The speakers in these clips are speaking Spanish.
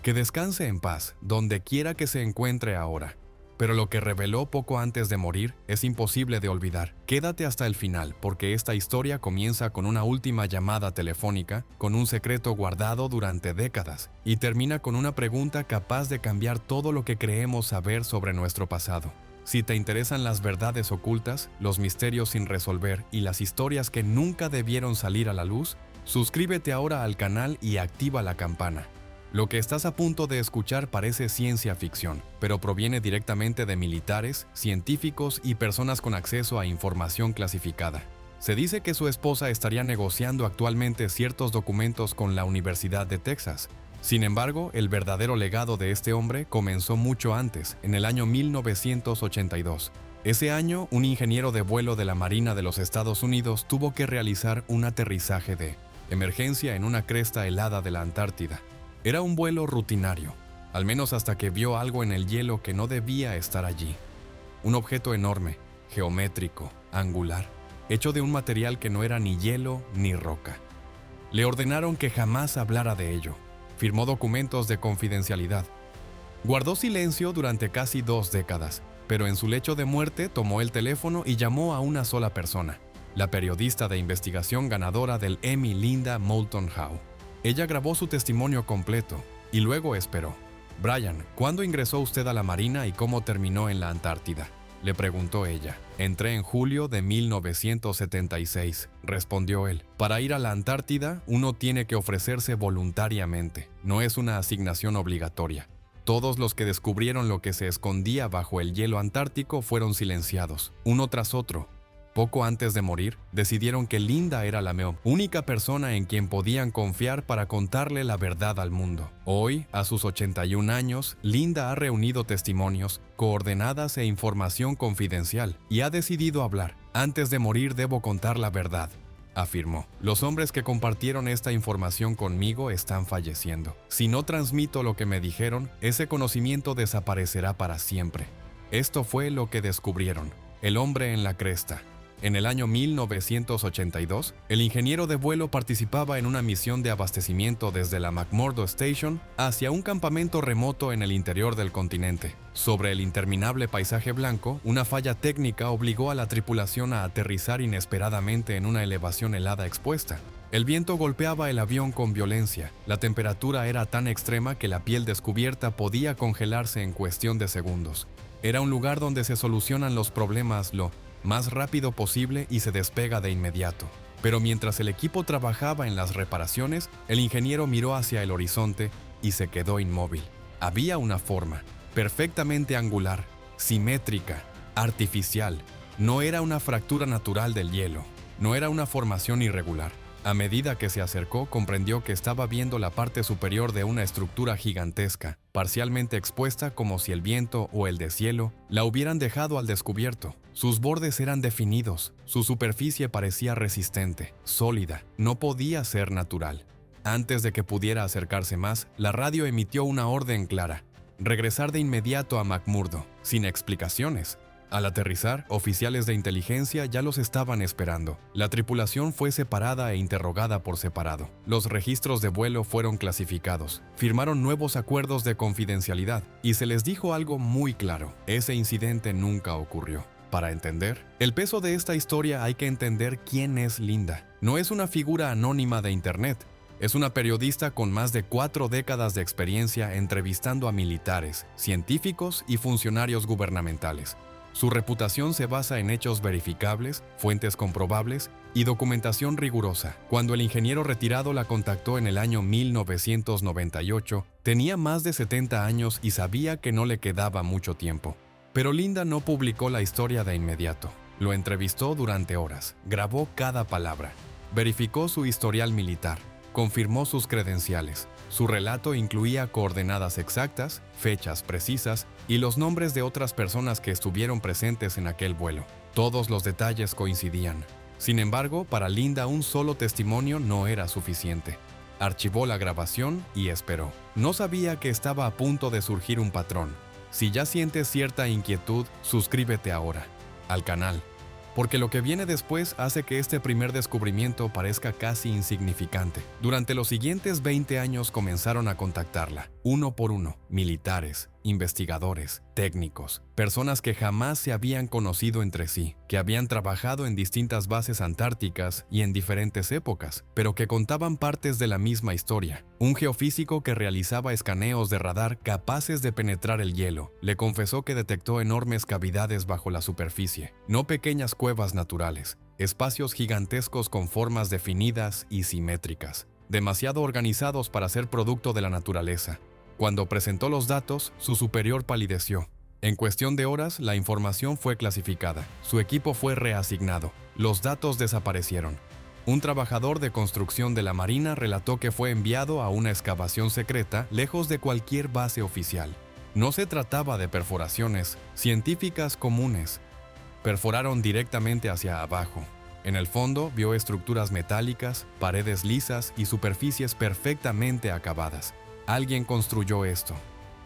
Que descanse en paz, donde quiera que se encuentre ahora. Pero lo que reveló poco antes de morir es imposible de olvidar. Quédate hasta el final, porque esta historia comienza con una última llamada telefónica, con un secreto guardado durante décadas, y termina con una pregunta capaz de cambiar todo lo que creemos saber sobre nuestro pasado. Si te interesan las verdades ocultas, los misterios sin resolver y las historias que nunca debieron salir a la luz, suscríbete ahora al canal y activa la campana. Lo que estás a punto de escuchar parece ciencia ficción, pero proviene directamente de militares, científicos y personas con acceso a información clasificada. Se dice que su esposa estaría negociando actualmente ciertos documentos con la Universidad de Texas. Sin embargo, el verdadero legado de este hombre comenzó mucho antes, en el año 1982. Ese año, un ingeniero de vuelo de la Marina de los Estados Unidos tuvo que realizar un aterrizaje de emergencia en una cresta helada de la Antártida. Era un vuelo rutinario, al menos hasta que vio algo en el hielo que no debía estar allí. Un objeto enorme, geométrico, angular, hecho de un material que no era ni hielo ni roca. Le ordenaron que jamás hablara de ello. Firmó documentos de confidencialidad. Guardó silencio durante casi 2 décadas, pero en su lecho de muerte tomó el teléfono y llamó a una sola persona, la periodista de investigación ganadora del Emmy Linda Moulton Howe. Ella grabó su testimonio completo y luego esperó. «Brian, ¿cuándo ingresó usted a la Marina y cómo terminó en la Antártida?», le preguntó ella. «Entré en julio de 1976», respondió él. «Para ir a la Antártida, uno tiene que ofrecerse voluntariamente. No es una asignación obligatoria. Todos los que descubrieron lo que se escondía bajo el hielo antártico fueron silenciados, uno tras otro. Poco antes de morir, decidieron que Linda era la única persona en quien podían confiar para contarle la verdad al mundo. Hoy, a sus 81 años, Linda ha reunido testimonios, coordenadas e información confidencial y ha decidido hablar. «Antes de morir debo contar la verdad», afirmó. «Los hombres que compartieron esta información conmigo están falleciendo. Si no transmito lo que me dijeron, ese conocimiento desaparecerá para siempre». Esto fue lo que descubrieron: el hombre en la cresta. En el año 1982, el ingeniero de vuelo participaba en una misión de abastecimiento desde la McMurdo Station hacia un campamento remoto en el interior del continente. Sobre el interminable paisaje blanco, una falla técnica obligó a la tripulación a aterrizar inesperadamente en una elevación helada expuesta. El viento golpeaba el avión con violencia. La temperatura era tan extrema que la piel descubierta podía congelarse en cuestión de segundos. Era un lugar donde se solucionan los problemas lo más rápido posible y se despega de inmediato. Pero mientras el equipo trabajaba en las reparaciones, el ingeniero miró hacia el horizonte y se quedó inmóvil. Había una forma, perfectamente angular, simétrica, artificial. No era una fractura natural del hielo, no era una formación irregular. A medida que se acercó, comprendió que estaba viendo la parte superior de una estructura gigantesca, parcialmente expuesta como si el viento o el deshielo la hubieran dejado al descubierto. Sus bordes eran definidos, su superficie parecía resistente, sólida, no podía ser natural. Antes de que pudiera acercarse más, la radio emitió una orden clara: regresar de inmediato a McMurdo, sin explicaciones. Al aterrizar, oficiales de inteligencia ya los estaban esperando. La tripulación fue separada e interrogada por separado. Los registros de vuelo fueron clasificados. Firmaron nuevos acuerdos de confidencialidad y se les dijo algo muy claro: ese incidente nunca ocurrió. Para entender el peso de esta historia hay que entender quién es Linda. No es una figura anónima de internet. Es una periodista con más de 4 décadas de experiencia entrevistando a militares, científicos y funcionarios gubernamentales. Su reputación se basa en hechos verificables, fuentes comprobables y documentación rigurosa. Cuando el ingeniero retirado la contactó en el año 1998, tenía más de 70 años y sabía que no le quedaba mucho tiempo. Pero Linda no publicó la historia de inmediato. Lo entrevistó durante horas, grabó cada palabra, verificó su historial militar, confirmó sus credenciales. Su relato incluía coordenadas exactas, fechas precisas y los nombres de otras personas que estuvieron presentes en aquel vuelo. Todos los detalles coincidían. Sin embargo, para Linda un solo testimonio no era suficiente. Archivó la grabación y esperó. No sabía que estaba a punto de surgir un patrón. Si ya sientes cierta inquietud, suscríbete ahora al canal. porque lo que viene después hace que este primer descubrimiento parezca casi insignificante. Durante los siguientes 20 años comenzaron a contactarla, uno por uno, militares, investigadores, técnicos, personas que jamás se habían conocido entre sí, que habían trabajado en distintas bases antárticas y en diferentes épocas, pero que contaban partes de la misma historia. Un geofísico que realizaba escaneos de radar capaces de penetrar el hielo, le confesó que detectó enormes cavidades bajo la superficie, no pequeñas cuevas naturales, espacios gigantescos con formas definidas y simétricas, demasiado organizados para ser producto de la naturaleza. Cuando presentó los datos, su superior palideció. En cuestión de horas, la información fue clasificada. Su equipo fue reasignado. Los datos desaparecieron. Un trabajador de construcción de la Marina relató que fue enviado a una excavación secreta lejos de cualquier base oficial. No se trataba de perforaciones científicas comunes. Perforaron directamente hacia abajo. En el fondo vio estructuras metálicas, paredes lisas y superficies perfectamente acabadas. Alguien construyó esto,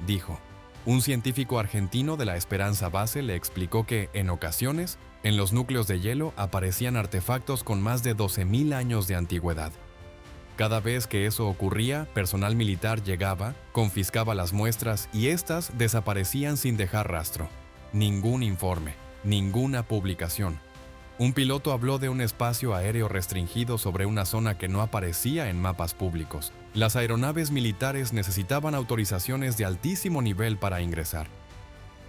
dijo. Un científico argentino de la Esperanza Base le explicó que, en ocasiones, en los núcleos de hielo aparecían artefactos con más de 12.000 años de antigüedad. Cada vez que eso ocurría, personal militar llegaba, confiscaba las muestras y éstas desaparecían sin dejar rastro. Ningún informe, ninguna publicación. Un piloto habló de un espacio aéreo restringido sobre una zona que no aparecía en mapas públicos. Las aeronaves militares necesitaban autorizaciones de altísimo nivel para ingresar.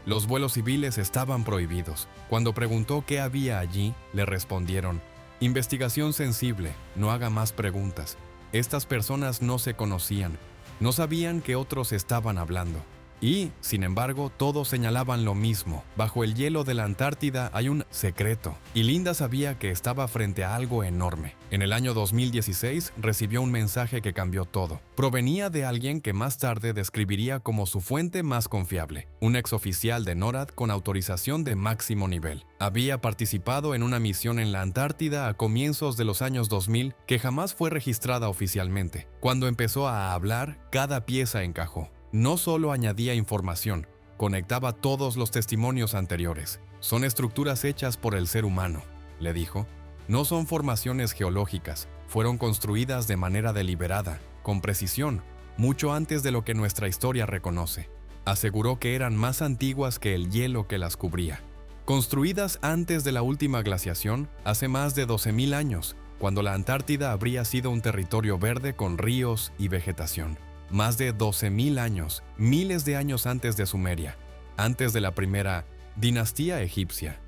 Los vuelos civiles estaban prohibidos. Cuando preguntó qué había allí, le respondieron: investigación sensible, no haga más preguntas. Estas personas no se conocían, no sabían que otros estaban hablando. Y, sin embargo, todos señalaban lo mismo. Bajo el hielo de la Antártida hay un secreto, y Linda sabía que estaba frente a algo enorme. En el año 2016 recibió un mensaje que cambió todo. Provenía de alguien que más tarde describiría como su fuente más confiable, un exoficial de NORAD con autorización de máximo nivel. Había participado en una misión en la Antártida a comienzos de los años 2000 que jamás fue registrada oficialmente. Cuando empezó a hablar, cada pieza encajó. No solo añadía información, conectaba todos los testimonios anteriores. Son estructuras hechas por el ser humano, le dijo. No son formaciones geológicas, fueron construidas de manera deliberada, con precisión, mucho antes de lo que nuestra historia reconoce. Aseguró que eran más antiguas que el hielo que las cubría. Construidas antes de la última glaciación, hace más de 12.000 años, cuando la Antártida habría sido un territorio verde con ríos y vegetación. Más de 12.000 años, miles de años antes de Sumeria, antes de la primera dinastía egipcia,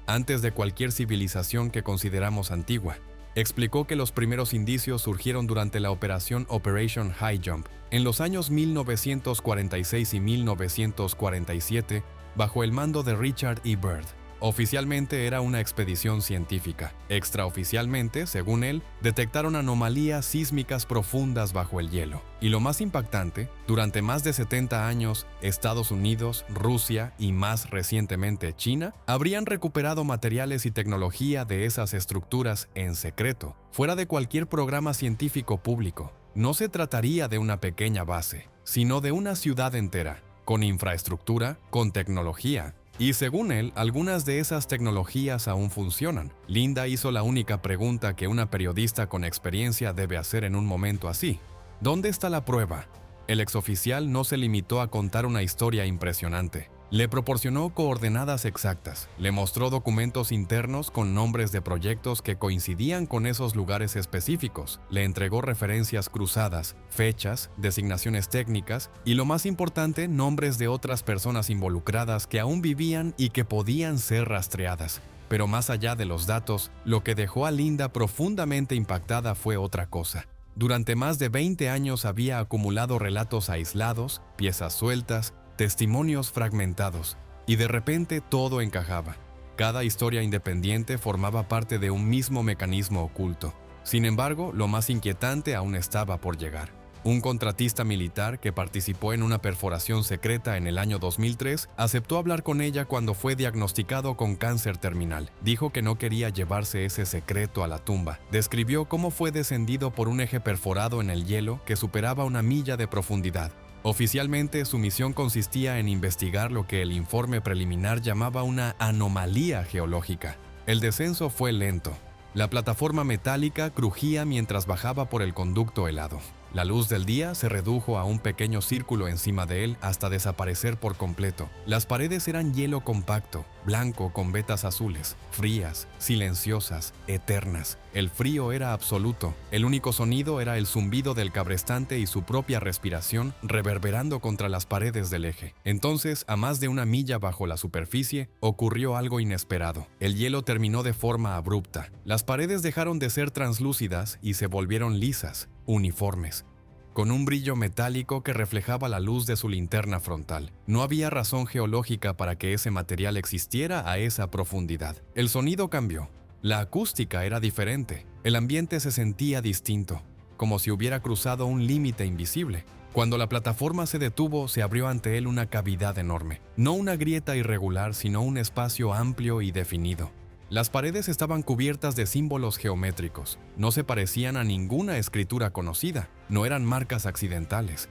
antes de cualquier civilización que consideramos antigua. Explicó que los primeros indicios surgieron durante la operación Operation High Jump, en los años 1946 y 1947, bajo el mando de Richard E. Byrd. Oficialmente era una expedición científica. Extraoficialmente, según él, detectaron anomalías sísmicas profundas bajo el hielo. Y lo más impactante, durante más de 70 años, Estados Unidos, Rusia y más recientemente China habrían recuperado materiales y tecnología de esas estructuras en secreto, fuera de cualquier programa científico público. No se trataría de una pequeña base, sino de una ciudad entera, con infraestructura, con tecnología. Y según él, algunas de esas tecnologías aún funcionan. Linda hizo la única pregunta que una periodista con experiencia debe hacer en un momento así. ¿Dónde está la prueba? El exoficial no se limitó a contar una historia impresionante. Le proporcionó coordenadas exactas, le mostró documentos internos con nombres de proyectos que coincidían con esos lugares específicos, le entregó referencias cruzadas, fechas, designaciones técnicas y, lo más importante, nombres de otras personas involucradas que aún vivían y que podían ser rastreadas. Pero más allá de los datos, lo que dejó a Linda profundamente impactada fue otra cosa. Durante más de 20 años había acumulado relatos aislados, piezas sueltas, testimonios fragmentados, y de repente todo encajaba. Cada historia independiente formaba parte de un mismo mecanismo oculto. Sin embargo, lo más inquietante aún estaba por llegar. Un contratista militar que participó en una perforación secreta en el año 2003 aceptó hablar con ella cuando fue diagnosticado con cáncer terminal. Dijo que no quería llevarse ese secreto a la tumba. Describió cómo fue descendido por un eje perforado en el hielo que superaba 1 milla de profundidad. Oficialmente, su misión consistía en investigar lo que el informe preliminar llamaba una anomalía geológica. El descenso fue lento. La plataforma metálica crujía mientras bajaba por el conducto helado. La luz del día se redujo a un pequeño círculo encima de él hasta desaparecer por completo. Las paredes eran hielo compacto, blanco con vetas azules, frías, silenciosas, eternas. El frío era absoluto. El único sonido era el zumbido del cabrestante y su propia respiración reverberando contra las paredes del eje. Entonces, a más de una milla bajo la superficie, ocurrió algo inesperado. El hielo terminó de forma abrupta. Las paredes dejaron de ser translúcidas y se volvieron lisas, uniformes, con un brillo metálico que reflejaba la luz de su linterna frontal. No había razón geológica para que ese material existiera a esa profundidad. El sonido cambió. La acústica era diferente. El ambiente se sentía distinto, como si hubiera cruzado un límite invisible. Cuando la plataforma se detuvo, se abrió ante él una cavidad enorme. No una grieta irregular, sino un espacio amplio y definido. Las paredes estaban cubiertas de símbolos geométricos. No se parecían a ninguna escritura conocida. No eran marcas accidentales.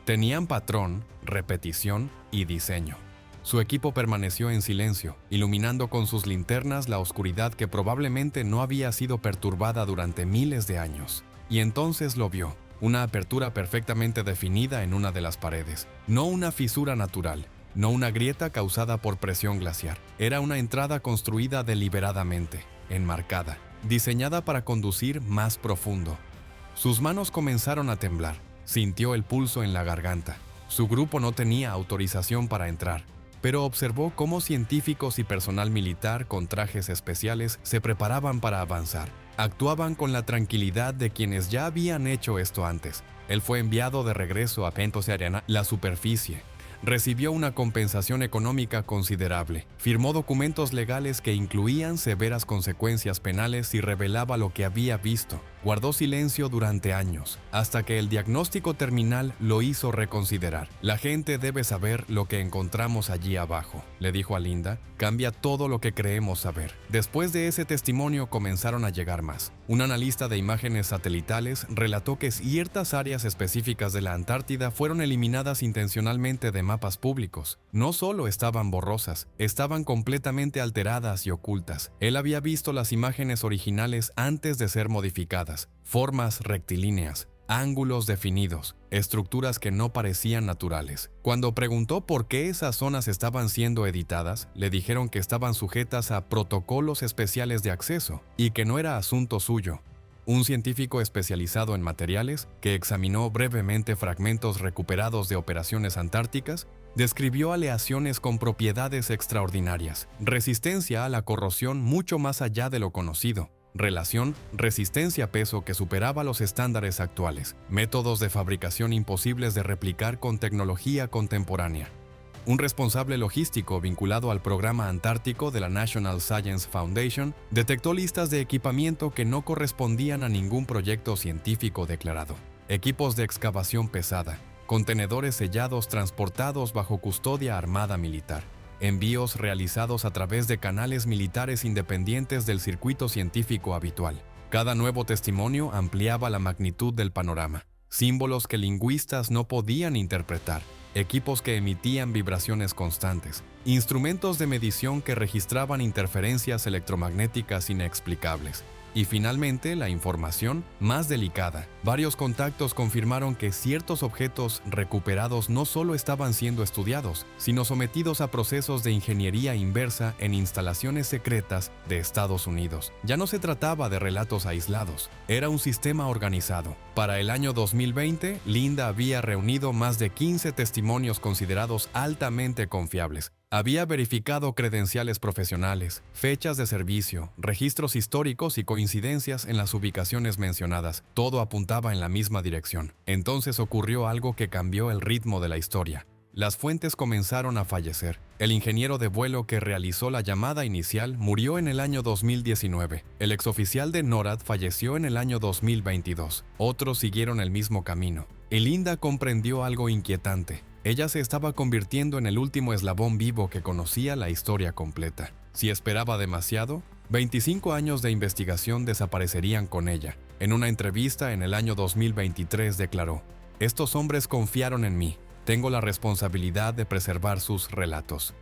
Tenían patrón, repetición y diseño. Su equipo permaneció en silencio, iluminando con sus linternas la oscuridad que probablemente no había sido perturbada durante miles de años. Y entonces lo vio. Una apertura perfectamente definida en una de las paredes. No una fisura natural. No una grieta causada por presión glaciar. Era una entrada construida deliberadamente, enmarcada, diseñada para conducir más profundo. Sus manos comenzaron a temblar. Sintió el pulso en la garganta. Su grupo no tenía autorización para entrar, pero observó cómo científicos y personal militar con trajes especiales se preparaban para avanzar. Actuaban con la tranquilidad de quienes ya habían hecho esto antes. Él fue enviado de regreso a Pentose Arena, la superficie. Recibió una compensación económica considerable. Firmó documentos legales que incluían severas consecuencias penales si revelaba lo que había visto. Guardó silencio durante años, hasta que el diagnóstico terminal lo hizo reconsiderar. La gente debe saber lo que encontramos allí abajo, le dijo a Linda. Cambia todo lo que creemos saber. Después de ese testimonio comenzaron a llegar más. Un analista de imágenes satelitales relató que ciertas áreas específicas de la Antártida fueron eliminadas intencionalmente de mapas públicos. No solo estaban borrosas, estaban completamente alteradas y ocultas. Él había visto las imágenes originales antes de ser modificadas. Formas rectilíneas, ángulos definidos, estructuras que no parecían naturales. Cuando preguntó por qué esas zonas estaban siendo editadas, le dijeron que estaban sujetas a protocolos especiales de acceso y que no era asunto suyo. Un científico especializado en materiales, que examinó brevemente fragmentos recuperados de operaciones antárticas, describió aleaciones con propiedades extraordinarias, resistencia a la corrosión mucho más allá de lo conocido, relación resistencia-peso que superaba los estándares actuales, métodos de fabricación imposibles de replicar con tecnología contemporánea. Un responsable logístico vinculado al programa antártico de la National Science Foundation detectó listas de equipamiento que no correspondían a ningún proyecto científico declarado. Equipos de excavación pesada, contenedores sellados transportados bajo custodia armada militar, envíos realizados a través de canales militares independientes del circuito científico habitual. Cada nuevo testimonio ampliaba la magnitud del panorama. Símbolos que lingüistas no podían interpretar, equipos que emitían vibraciones constantes, instrumentos de medición que registraban interferencias electromagnéticas inexplicables. Y finalmente, la información más delicada. Varios contactos confirmaron que ciertos objetos recuperados no solo estaban siendo estudiados, sino sometidos a procesos de ingeniería inversa en instalaciones secretas de Estados Unidos. Ya no se trataba de relatos aislados, era un sistema organizado. Para el año 2020, Linda había reunido más de 15 testimonios considerados altamente confiables. Había verificado credenciales profesionales, fechas de servicio, registros históricos y coincidencias en las ubicaciones mencionadas. Todo apuntaba en la misma dirección. Entonces ocurrió algo que cambió el ritmo de la historia. Las fuentes comenzaron a fallecer. El ingeniero de vuelo que realizó la llamada inicial murió en el año 2019. El exoficial de NORAD falleció en el año 2022. Otros siguieron el mismo camino. Y Linda comprendió algo inquietante. Ella se estaba convirtiendo en el último eslabón vivo que conocía la historia completa. Si esperaba demasiado, 25 años de investigación desaparecerían con ella. En una entrevista en el año 2023 declaró: "Estos hombres confiaron en mí. Tengo la responsabilidad de preservar sus relatos".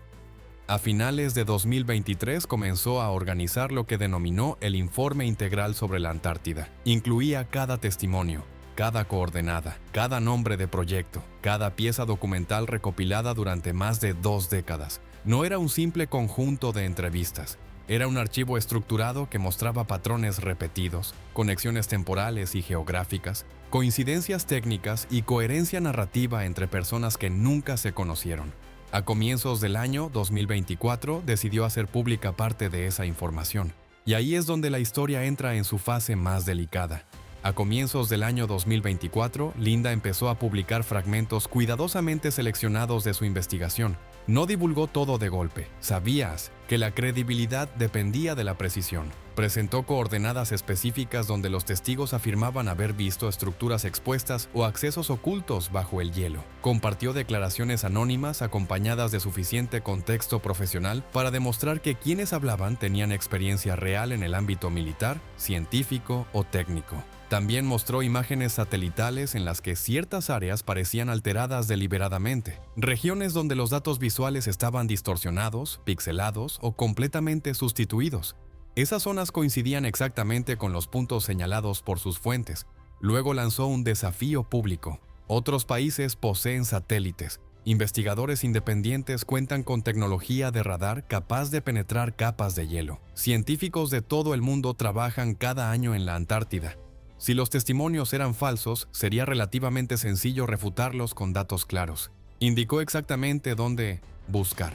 A finales de 2023 comenzó a organizar lo que denominó el Informe Integral sobre la Antártida. Incluía cada testimonio, cada coordenada, cada nombre de proyecto, cada pieza documental recopilada durante más de 2 décadas. No era un simple conjunto de entrevistas. Era un archivo estructurado que mostraba patrones repetidos, conexiones temporales y geográficas, coincidencias técnicas y coherencia narrativa entre personas que nunca se conocieron. A comienzos del año 2024 decidió hacer pública parte de esa información, y ahí es donde la historia entra en su fase más delicada. A comienzos del año 2024, Linda empezó a publicar fragmentos cuidadosamente seleccionados de su investigación. No divulgó todo de golpe. Sabías que la credibilidad dependía de la precisión. Presentó coordenadas específicas donde los testigos afirmaban haber visto estructuras expuestas o accesos ocultos bajo el hielo. Compartió declaraciones anónimas acompañadas de suficiente contexto profesional para demostrar que quienes hablaban tenían experiencia real en el ámbito militar, científico o técnico. También mostró imágenes satelitales en las que ciertas áreas parecían alteradas deliberadamente, regiones donde los datos visuales estaban distorsionados, pixelados o completamente sustituidos. Esas zonas coincidían exactamente con los puntos señalados por sus fuentes. Luego lanzó un desafío público. Otros países poseen satélites. Investigadores independientes cuentan con tecnología de radar capaz de penetrar capas de hielo. Científicos de todo el mundo trabajan cada año en la Antártida. Si los testimonios eran falsos, sería relativamente sencillo refutarlos con datos claros. Indicó exactamente dónde buscar.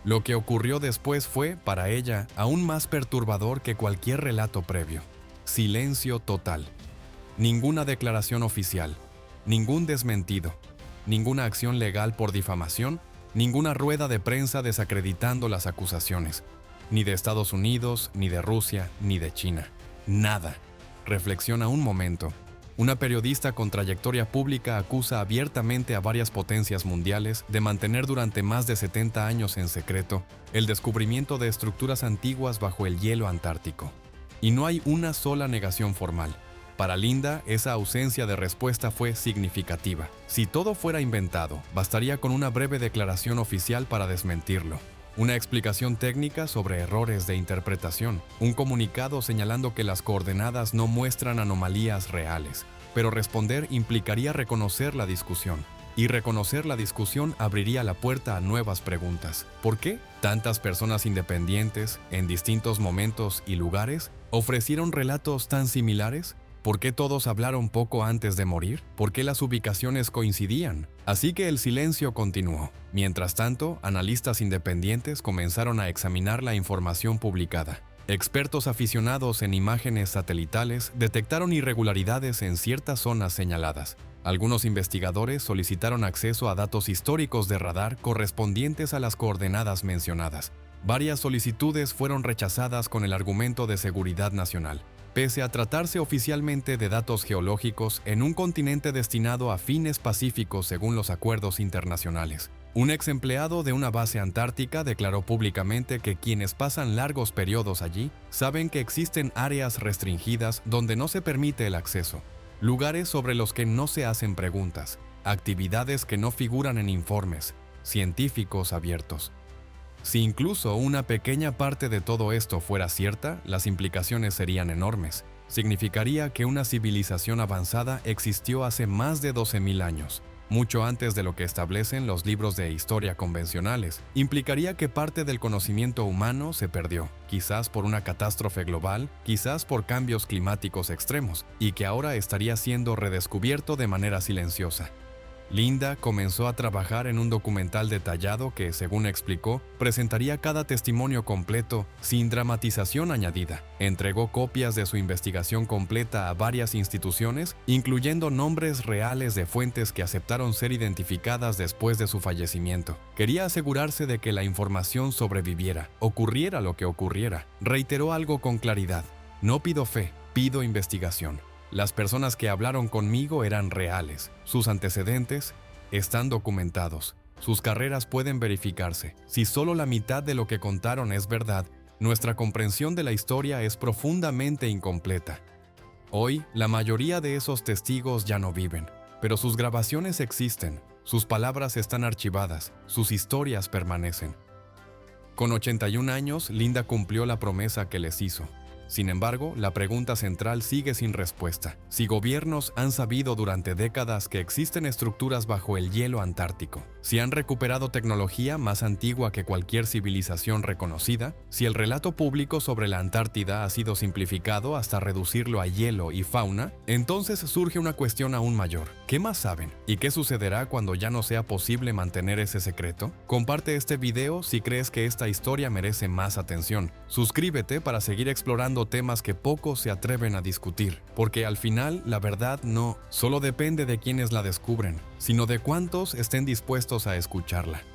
Lo que ocurrió después fue, para ella, aún más perturbador que cualquier relato previo. Silencio total. Ninguna declaración oficial, ningún desmentido, ninguna acción legal por difamación, ninguna rueda de prensa desacreditando las acusaciones, ni de Estados Unidos, ni de Rusia, ni de China. Nada. Reflexiona un momento. Una periodista con trayectoria pública acusa abiertamente a varias potencias mundiales de mantener durante más de 70 años en secreto el descubrimiento de estructuras antiguas bajo el hielo antártico. Y no hay una sola negación formal. Para Linda, esa ausencia de respuesta fue significativa. Si todo fuera inventado, bastaría con una breve declaración oficial para desmentirlo. Una explicación técnica sobre errores de interpretación, un comunicado señalando que las coordenadas no muestran anomalías reales, pero responder implicaría reconocer la discusión, y reconocer la discusión abriría la puerta a nuevas preguntas. ¿Por qué tantas personas independientes, en distintos momentos y lugares, ofrecieron relatos tan similares? ¿Por qué todos hablaron poco antes de morir? ¿Por qué las ubicaciones coincidían? Así que el silencio continuó. Mientras tanto, analistas independientes comenzaron a examinar la información publicada. Expertos aficionados en imágenes satelitales detectaron irregularidades en ciertas zonas señaladas. Algunos investigadores solicitaron acceso a datos históricos de radar correspondientes a las coordenadas mencionadas. Varias solicitudes fueron rechazadas con el argumento de seguridad nacional. Pese a tratarse oficialmente de datos geológicos en un continente destinado a fines pacíficos según los acuerdos internacionales. Un ex empleado de una base antártica declaró públicamente que quienes pasan largos periodos allí saben que existen áreas restringidas donde no se permite el acceso, lugares sobre los que no se hacen preguntas, actividades que no figuran en informes científicos abiertos. Si incluso una pequeña parte de todo esto fuera cierta, las implicaciones serían enormes. Significaría que una civilización avanzada existió hace más de 12.000 años, mucho antes de lo que establecen los libros de historia convencionales. Implicaría que parte del conocimiento humano se perdió, quizás por una catástrofe global, quizás por cambios climáticos extremos, y que ahora estaría siendo redescubierto de manera silenciosa. Linda comenzó a trabajar en un documental detallado que, según explicó, presentaría cada testimonio completo, sin dramatización añadida. Entregó copias de su investigación completa a varias instituciones, incluyendo nombres reales de fuentes que aceptaron ser identificadas después de su fallecimiento. Quería asegurarse de que la información sobreviviera, ocurriera lo que ocurriera. Reiteró algo con claridad: no pido fe, pido investigación. Las personas que hablaron conmigo eran reales. Sus antecedentes están documentados. Sus carreras pueden verificarse. Si solo la mitad de lo que contaron es verdad, nuestra comprensión de la historia es profundamente incompleta. Hoy, la mayoría de esos testigos ya no viven, pero sus grabaciones existen, sus palabras están archivadas, sus historias permanecen. Con 81 años, Linda cumplió la promesa que les hizo. Sin embargo, la pregunta central sigue sin respuesta. Si gobiernos han sabido durante décadas que existen estructuras bajo el hielo antártico, si han recuperado tecnología más antigua que cualquier civilización reconocida, si el relato público sobre la Antártida ha sido simplificado hasta reducirlo a hielo y fauna, entonces surge una cuestión aún mayor. ¿Qué más saben? ¿Y qué sucederá cuando ya no sea posible mantener ese secreto? Comparte este video si crees que esta historia merece más atención. Suscríbete para seguir explorando temas que pocos se atreven a discutir, porque al final la verdad no solo depende de quienes la descubren, sino de cuántos estén dispuestos a escucharla.